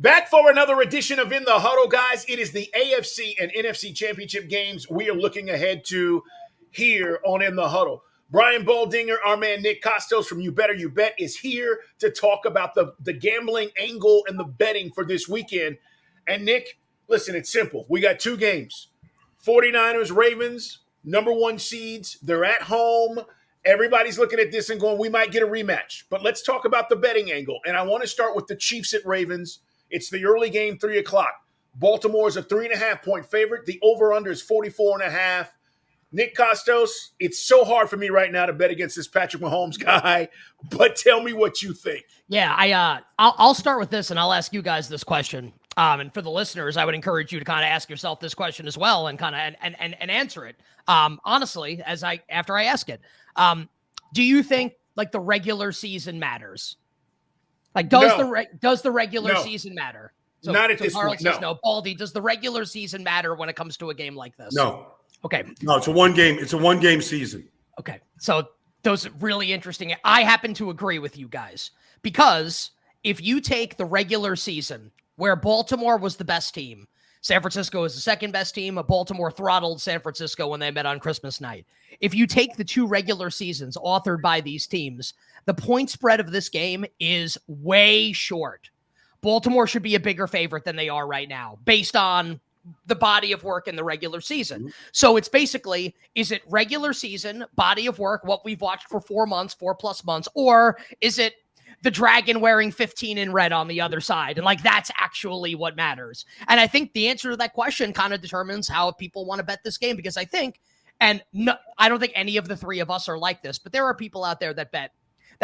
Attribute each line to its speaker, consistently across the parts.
Speaker 1: Back for another edition of In the Huddle, guys. It is the AFC and NFC championship games we are looking ahead to here on In the Huddle. Brian Baldinger, our man Nick Kostos from You Better You Bet, is here to talk about the gambling angle and the betting for this weekend. And Nick, listen, it's simple. We got two games. 49ers, Ravens, number one seeds. They're at home. Everybody's looking at this and going, we might get a rematch. But let's talk about the betting angle. And I want to start with the Chiefs at Ravens. It's the early game, 3 o'clock. Baltimore is a 3.5-point favorite. The over-under is 44.5. Nick Kostos, it's so hard for me right now to bet against this Patrick Mahomes guy, but tell me what you think.
Speaker 2: Yeah, I'll start with this, and I'll ask you guys this question. And for the listeners, I would encourage you to kind of ask yourself this question as well, and kind of and answer it honestly after I ask it. Do you think like the regular season matters? Like, does the regular season matter? So,
Speaker 1: not at this point.
Speaker 2: No. Baldy, does the regular season matter when it comes to a game like this?
Speaker 3: No.
Speaker 2: Okay.
Speaker 3: No, it's a one game season.
Speaker 2: Okay. So those are really interesting. I happen to agree with you guys because if you take the regular season where Baltimore was the best team, San Francisco is the second best team. Baltimore throttled San Francisco when they met on Christmas night. If you take the two regular seasons authored by these teams, the point spread of this game is way short. Baltimore should be a bigger favorite than they are right now, based on the body of work in the regular season. Mm-hmm. So it's basically, is it regular season, body of work, what we've watched for 4+ months, or is it the dragon wearing 15 in red on the other side? And like, that's actually what matters. And I think the answer to that question kind of determines how people want to bet this game, because I think, and no, I don't think any of the three of us are like this, but there are people out there that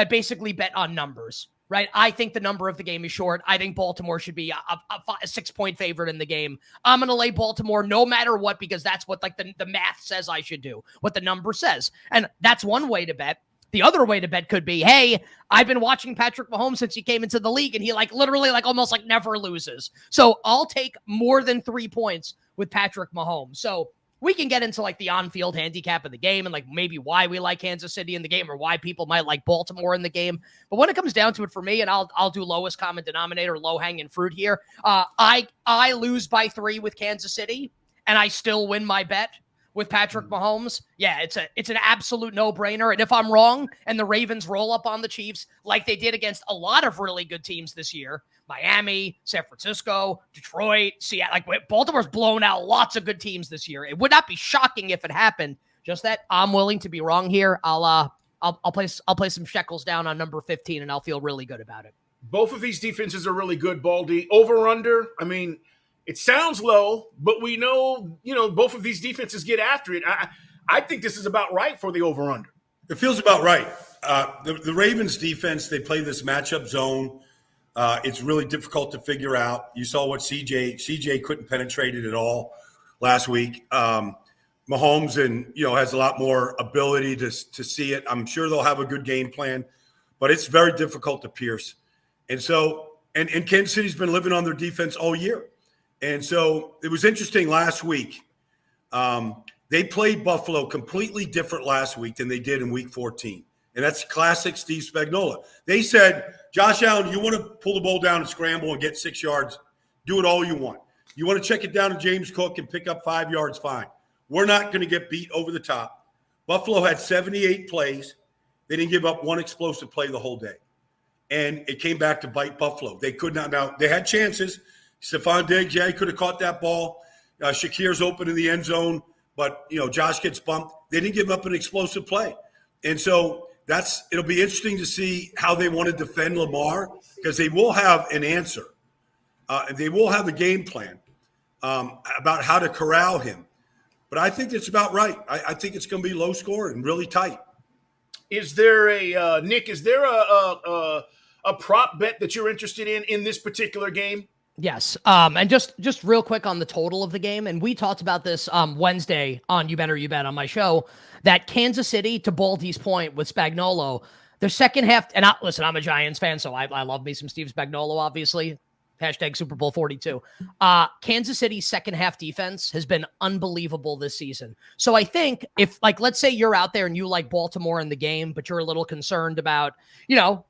Speaker 2: basically bet on numbers, right? I think the number of the game is short. I think Baltimore should be a 6-point favorite in the game. I'm going to lay Baltimore no matter what, because that's what like the math says I should do, what the number says. And that's one way to bet. The other way to bet could be, hey, I've been watching Patrick Mahomes since he came into the league, and he like literally like almost like never loses. So I'll take more than 3 points with Patrick Mahomes. So we can get into like the on-field handicap of the game and like maybe why we like Kansas City in the game or why people might like Baltimore in the game. But when it comes down to it for me, and I'll do lowest common denominator, low-hanging fruit here, I lose by 3 with Kansas City, and I still win my bet with Patrick Mahomes. Yeah, it's an absolute no-brainer. And if I'm wrong and the Ravens roll up on the Chiefs like they did against a lot of really good teams this year, Miami, San Francisco, Detroit, Seattle, like Baltimore's blown out lots of good teams this year. It would not be shocking if it happened. Just that I'm willing to be wrong here. I'll play some shekels down on number 15, and I'll feel really good about it.
Speaker 1: Both of these defenses are really good, Baldy. Over under, I mean, it sounds low, but we know, both of these defenses get after it. I think this is about right for the over-under.
Speaker 3: It feels about right. The Ravens defense, they play this matchup zone. It's really difficult to figure out. You saw what CJ couldn't penetrate it at all last week. Mahomes has a lot more ability to see it. I'm sure they'll have a good game plan, but it's very difficult to pierce. And so, and Kansas City's been living on their defense all year. And so it was interesting last week. They played Buffalo completely different last week than they did in week 14. And that's classic Steve Spagnuolo. They said, Josh Allen, you want to pull the ball down and scramble and get 6 yards, do it all you want. You want to check it down to James Cook and pick up 5 yards, fine. We're not going to get beat over the top. Buffalo had 78 plays. They didn't give up one explosive play the whole day. And it came back to bite Buffalo. They could not. Now, they had chances. Stephon Diggs, he could have caught that ball. Shakir's open in the end zone, but, Josh gets bumped. They didn't give up an explosive play. And so it'll be interesting to see how they want to defend Lamar, because they will have an answer. They will have a game plan about how to corral him. But I think it's about right. I think it's going to be low score and really tight.
Speaker 1: Is there Nick, is there a prop bet that you're interested in this particular game?
Speaker 2: Yes. And just real quick on the total of the game. And we talked about this Wednesday on You Better You Bet on my show, that Kansas City, to Baldy's point with Spagnuolo, their second half, and listen, I'm a Giants fan, so I love me some Steve Spagnuolo, obviously. Hashtag Super Bowl 42. Kansas City's second half defense has been unbelievable this season. So I think if, like, let's say you're out there and you like Baltimore in the game, but you're a little concerned about,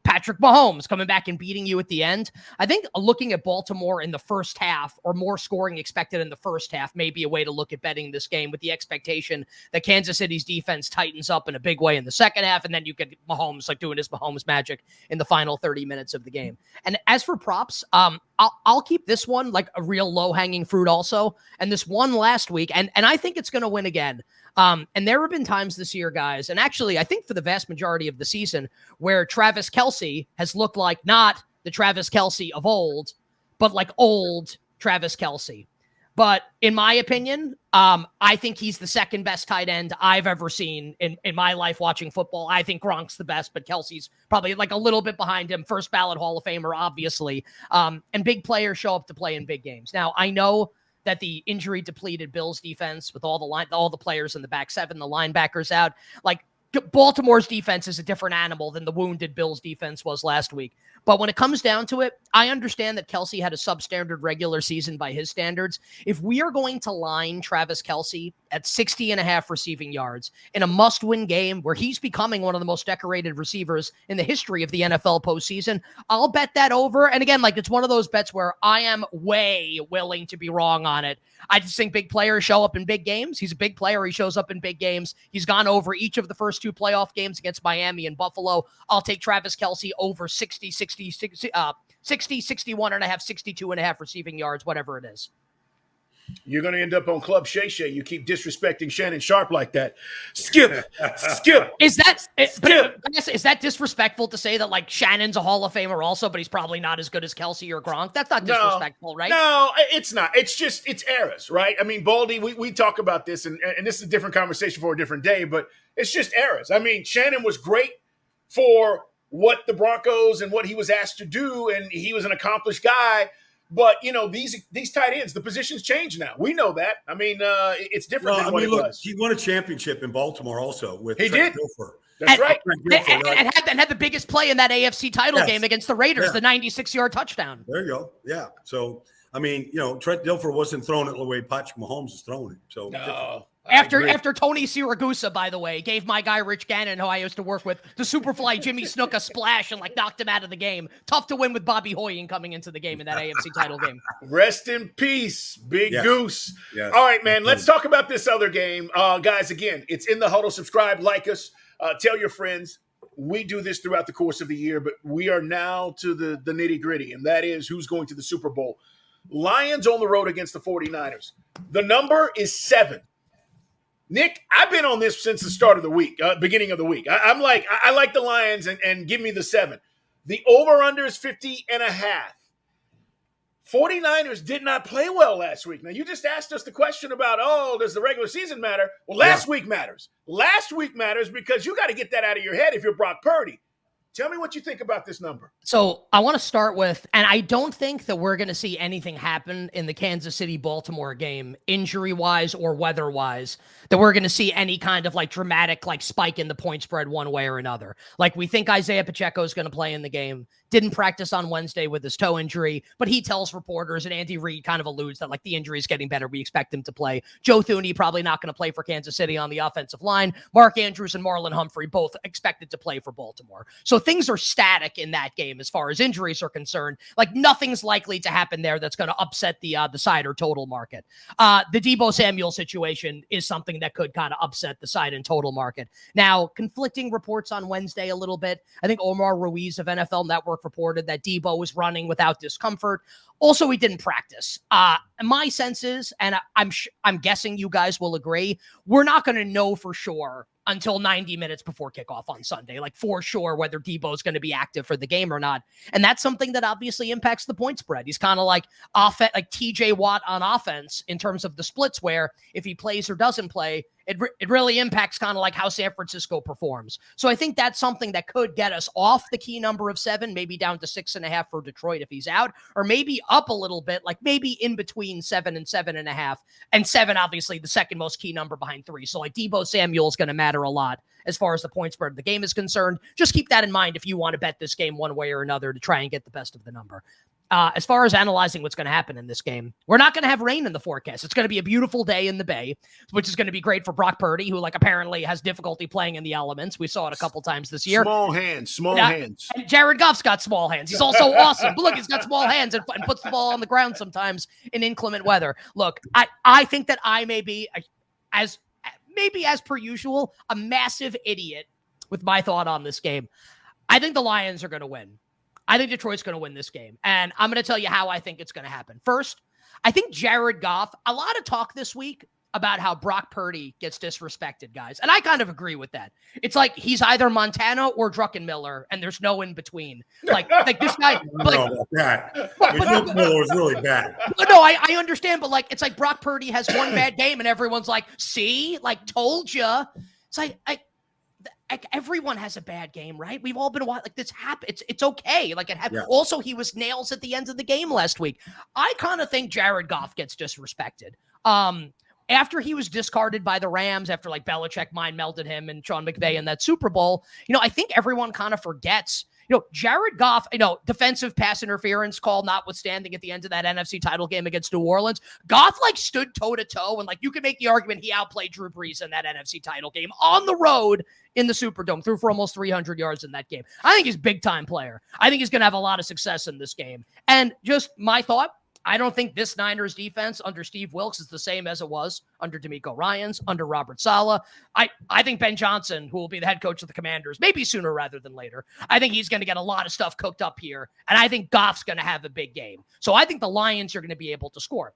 Speaker 2: Patrick Mahomes coming back and beating you at the end. I think looking at Baltimore in the first half or more scoring expected in the first half may be a way to look at betting this game with the expectation that Kansas City's defense tightens up in a big way in the second half. And then you get Mahomes like doing his Mahomes magic in the final 30 minutes of the game. And as for props, I'll keep this one like a real low-hanging fruit also. And this one last week, and I think it's going to win again. And there have been times this year, guys, and actually I think for the vast majority of the season, where Travis Kelce has looked like not the Travis Kelce of old, but like old Travis Kelce. But in my opinion, I think he's the second best tight end I've ever seen in my life watching football. I think Gronk's the best, but Kelsey's probably like a little bit behind him. First ballot Hall of Famer, obviously. And big players show up to play in big games. Now, I know that the injury depleted Bills defense with all the players in the back seven, the linebackers out, like Baltimore's defense is a different animal than the wounded Bills defense was last week. But when it comes down to it, I understand that Kelce had a substandard regular season by his standards. If we are going to line Travis Kelce at 60.5 receiving yards in a must-win game where he's becoming one of the most decorated receivers in the history of the NFL postseason, I'll bet that over. And again, like it's one of those bets where I am way willing to be wrong on it. I just think big players show up in big games. He's a big player. He shows up in big games. He's gone over each of the first two playoff games against Miami and Buffalo. I'll take Travis Kelce over 60, 61.5, 62.5 receiving yards, whatever it is.
Speaker 1: You're going to end up on Club Shay Shay. You keep disrespecting Shannon Sharp like that. Skip.
Speaker 2: Is that disrespectful to say that like Shannon's a Hall of Famer also, but he's probably not as good as Kelce or Gronk? That's not disrespectful, right?
Speaker 1: No, it's not. It's eras, right? I mean, Baldy, we talk about this, and this is a different conversation for a different day, but it's just eras. I mean, Shannon was great for what the Broncos and what he was asked to do, and he was an accomplished guy. But, these tight ends, the positions change now. We know that. I mean, it's different than what it was.
Speaker 3: He won a championship in Baltimore also with
Speaker 1: Trent
Speaker 3: Dilfer.
Speaker 1: That's right.
Speaker 2: And had the biggest play in that AFC title game against the Raiders, the 96-yard touchdown.
Speaker 3: There you go. Yeah. So, I mean, Trent Dilfer wasn't throwing it the way Patrick Mahomes is throwing it. So
Speaker 1: no.
Speaker 2: After Tony Siragusa, by the way, gave my guy Rich Gannon, who I used to work with, the Superfly Jimmy Snook a splash and knocked him out of the game. Tough to win with Bobby Hoyen coming into the game in that AFC title game.
Speaker 1: Rest in peace, Big Goose.
Speaker 3: Yes.
Speaker 1: All right, man, let's talk about this other game. Guys, again, it's in the Huddle. Subscribe, like us, tell your friends. We do this throughout the course of the year, but we are now to the nitty-gritty, and that is who's going to the Super Bowl. Lions on the road against the 49ers. The number is 7. Nick, I've been on this since the start of the week, beginning of the week. I like the Lions and give me the 7. The over-under is 50.5. 49ers did not play well last week. Now, you just asked us the question about, does the regular season matter? Well, last week matters. Last week matters because you got to get that out of your head if you're Brock Purdy. Tell me what you think about this number.
Speaker 2: So I want to start with, and I don't think that we're going to see anything happen in the Kansas City-Baltimore game, injury-wise or weather-wise, that we're going to see any kind of dramatic spike in the point spread one way or another. We think Isaiah Pacheco is going to play in the game. Didn't practice on Wednesday with his toe injury, but he tells reporters, and Andy Reid kind of alludes that the injury is getting better. We expect him to play. Joe Thuney probably not going to play for Kansas City on the offensive line. Mark Andrews and Marlon Humphrey both expected to play for Baltimore. So things are static in that game as far as injuries are concerned. Nothing's likely to happen there that's going to upset the side or total market. The Deebo Samuel situation is something that could kind of upset the side and total market. Now, conflicting reports on Wednesday a little bit. I think Omar Ruiz of NFL Network reported that Deebo was running without discomfort. Also, he didn't practice. My sense is, and I'm guessing you guys will agree, we're not going to know for sure until 90 minutes before kickoff on Sunday, for sure whether Deebo's going to be active for the game or not. And that's something that obviously impacts the point spread. He's kind of like TJ Watt on offense in terms of the splits, where if he plays or doesn't play, it really impacts kind of how San Francisco performs. So I think that's something that could get us off the key number of 7, maybe down to 6.5 for Detroit if he's out, or maybe up a little bit, maybe in between 7 and 7.5. And 7, obviously, the second most key number behind 3. So Deebo Samuel is going to matter a lot as far as the point spread of the game is concerned. Just keep that in mind if you want to bet this game one way or another to try and get the best of the number. As far as analyzing what's going to happen in this game, we're not going to have rain in the forecast. It's going to be a beautiful day in the Bay, which is going to be great for Brock Purdy, who apparently has difficulty playing in the elements. We saw it a couple times this year.
Speaker 1: Small hands. And
Speaker 2: Jared Goff's got small hands. He's also awesome. But look, he's got small hands and puts the ball on the ground sometimes in inclement weather. Look, I think that I may be, as per usual, a massive idiot with my thought on this game. I think the Lions are going to win. I think Detroit's going to win this game. And I'm going to tell you how I think it's going to happen. First, I think Jared Goff, a lot of talk this week about how Brock Purdy gets disrespected, guys. And I kind of agree with that. It's like he's either Montana or Druckenmiller, and there's no in between. Like this guy.
Speaker 3: Druckenmiller was really bad.
Speaker 2: No, I understand, but it's like Brock Purdy has one bad game, and everyone's like, see, told you. It's like everyone has a bad game, right? We've all been this happen. It's okay. It happened. Yeah. Also, he was nails at the end of the game last week. I kind of think Jared Goff gets disrespected. After he was discarded by the Rams, after Belichick mind melded him and Sean McVay in that Super Bowl, I think everyone kind of forgets. Jared Goff, defensive pass interference call notwithstanding at the end of that NFC title game against New Orleans, Goff stood toe-to-toe, and you could make the argument he outplayed Drew Brees in that NFC title game on the road in the Superdome, threw for almost 300 yards in that game. I think he's a big-time player. I think he's going to have a lot of success in this game. And just my thought, I don't think this Niners defense under Steve Wilks is the same as it was under DeMeco Ryans, under Robert Saleh. I think Ben Johnson, who will be the head coach of the Commanders, maybe sooner rather than later, I think he's going to get a lot of stuff cooked up here, and I think Goff's going to have a big game. So I think the Lions are going to be able to score.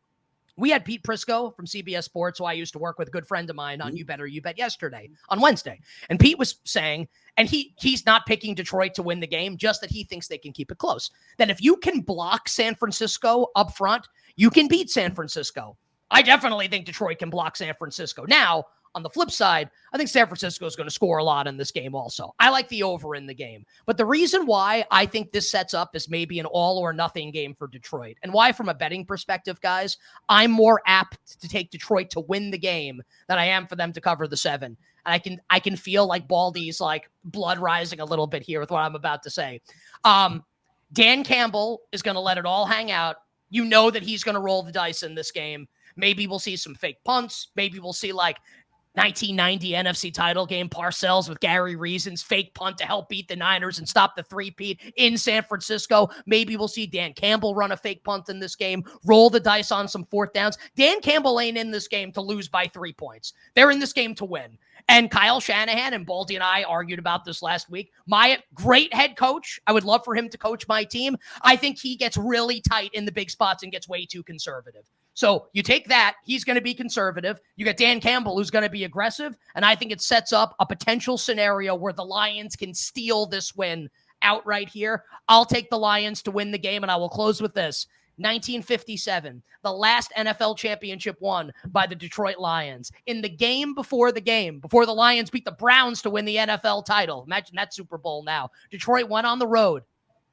Speaker 2: We had Pete Prisco from CBS Sports, who I used to work with, a good friend of mine on You Better You Bet yesterday on Wednesday. And Pete was saying, and he's not picking Detroit to win the game, just that he thinks they can keep it close. That if you can block San Francisco up front, you can beat San Francisco. I definitely think Detroit can block San Francisco. Now, on the flip side, I think San Francisco is going to score a lot in this game also. I like the over in the game. But the reason why I think this sets up as maybe an all-or-nothing game for Detroit, and why from a betting perspective, guys, I'm more apt to take Detroit to win the game than I am for them to cover the 7. And I can feel Baldy's blood rising a little bit here with what I'm about to say. Dan Campbell is going to let it all hang out. You know that he's going to roll the dice in this game. Maybe we'll see some fake punts. Maybe we'll see 1990 NFC title game Parcells with Gary Reason's fake punt to help beat the Niners and stop the three-peat in San Francisco. Maybe we'll see Dan Campbell run a fake punt in this game, roll the dice on some fourth downs. Dan Campbell ain't in this game to lose by 3 points. They're in this game to win. And Kyle Shanahan and Baldy and I argued about this last week. My great head coach, I would love for him to coach my team. I think he gets really tight in the big spots and gets way too conservative. So you take that, he's going to be conservative. You got Dan Campbell, who's going to be aggressive. And I think it sets up a potential scenario where the Lions can steal this win outright here. I'll take the Lions to win the game, and I will close with this. 1957, the last NFL championship won by the Detroit Lions. In the game, before the Lions beat the Browns to win the NFL title. Imagine that Super Bowl now. Detroit went on the road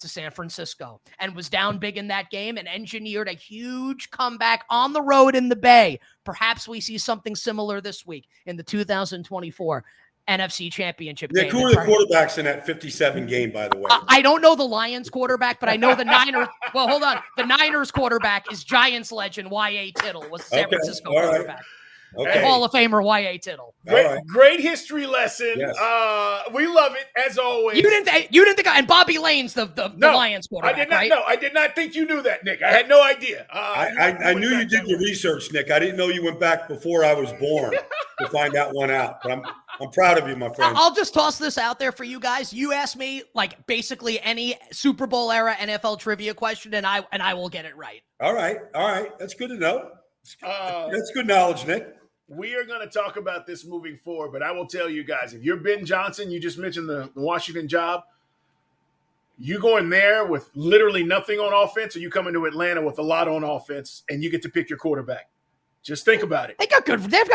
Speaker 2: to San Francisco and was down big in that game and engineered a huge comeback on the road in the Bay. Perhaps we see something similar this week in the 2024 NFC Championship game.
Speaker 3: Who are the quarterbacks in that 57 game, by the way?
Speaker 2: I don't know the Lions quarterback, but I know the Niners. Well, hold on. The Niners quarterback is Giants legend Y.A. Tittle, was the San Francisco quarterback. Okay. Hall of Famer Y.A. Tittle.
Speaker 1: Great history lesson. Yes. We love it as always.
Speaker 2: You didn't think, and Bobby Lane's the Lions quarterback.
Speaker 1: I did not
Speaker 2: right?
Speaker 1: know. I did not think you knew that, Nick. I had no idea.
Speaker 3: I knew you did your research, Nick. I didn't know you went back before I was born to find that one out. But I'm proud of you, my friend.
Speaker 2: I'll just toss this out there for you guys. You ask me basically any Super Bowl era NFL trivia question, and I will get it right.
Speaker 3: All right. That's good to know. That's good knowledge, Nick.
Speaker 1: We are going to talk about this moving forward, but I will tell you guys, if you're Ben Johnson, you just mentioned the Washington job, you go in there with literally nothing on offense, or you come into Atlanta with a lot on offense, and you get to pick your quarterback. Just think about it.
Speaker 2: They've got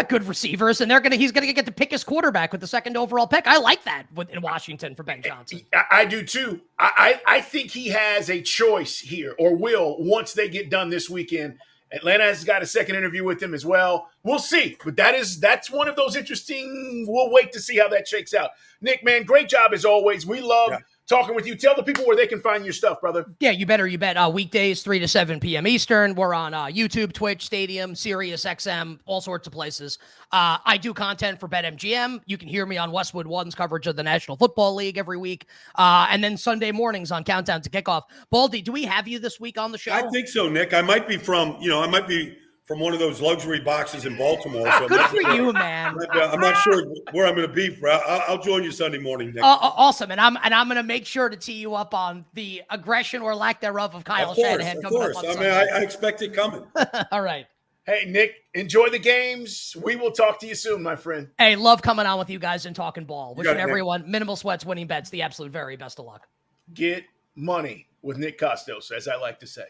Speaker 2: good receivers, and he's going to get to pick his quarterback with the second overall pick. I like that in Washington for Ben Johnson.
Speaker 1: I do too. I think he has a choice here, or will, once they get done this weekend. Atlanta has got a second interview with him as well. We'll see. But that's one of those interesting, we'll wait to see how that shakes out. Nick, man, great job as always. We love talking with you. Tell the people where they can find your stuff, brother.
Speaker 2: Yeah, you better, you bet. Weekdays, 3 to 7 p.m. Eastern. We're on YouTube, Twitch, Stadium, Sirius XM, all sorts of places. I do content for BetMGM. You can hear me on Westwood One's coverage of the National Football League every week. And then Sunday mornings on Countdown to Kickoff. Baldy, do we have you this week on the show?
Speaker 3: I think so, Nick. I might be from one of those luxury boxes in Baltimore. So
Speaker 2: Good for you, man.
Speaker 3: I'm not sure where I'm going to be. I'll join you Sunday morning, Nick.
Speaker 2: Awesome, and I'm going to make sure to tee you up on the aggression or lack thereof of Kyle Shanahan coming up on Sunday.
Speaker 3: I expect it coming.
Speaker 2: All right.
Speaker 1: Hey, Nick, enjoy the games. We will talk to you soon, my friend.
Speaker 2: Hey, love coming on with you guys and talking ball. Wishing
Speaker 3: Nick.
Speaker 2: everyone minimal sweats, winning bets, the absolute very best of luck.
Speaker 1: Get money with Nick Kostos, as I like to say.